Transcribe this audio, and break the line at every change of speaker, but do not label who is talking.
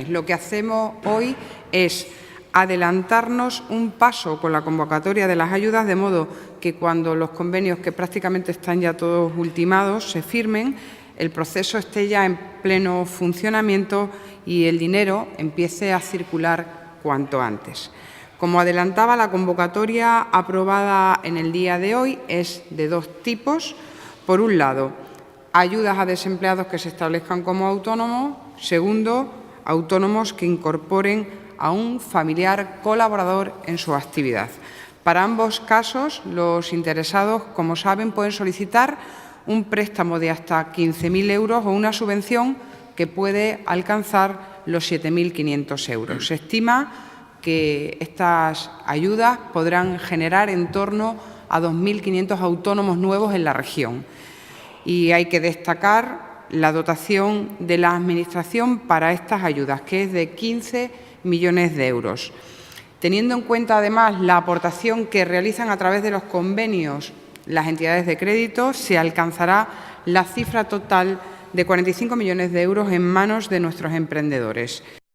Lo que hacemos hoy es adelantarnos un paso con la convocatoria de las ayudas, de modo que cuando los convenios, que prácticamente están ya todos ultimados, se firmen, el proceso esté ya en pleno funcionamiento y el dinero empiece a circular cuanto antes. Como adelantaba, la convocatoria aprobada en el día de hoy es de dos tipos. Por un lado, ayudas a desempleados que se establezcan como autónomos. Segundo, autónomos que incorporen a un familiar colaborador en su actividad. Para ambos casos, los interesados, como saben, pueden solicitar un préstamo de hasta 15.000 euros o una subvención que puede alcanzar los 7.500 euros. Se estima que estas ayudas podrán generar en torno a 2.500 autónomos nuevos en la región. Y hay que destacar la dotación de la Administración para estas ayudas, que es de 15 millones de euros. Teniendo en cuenta, además, la aportación que realizan a través de los convenios las entidades de crédito, se alcanzará la cifra total de 45 millones de euros en manos de nuestros emprendedores.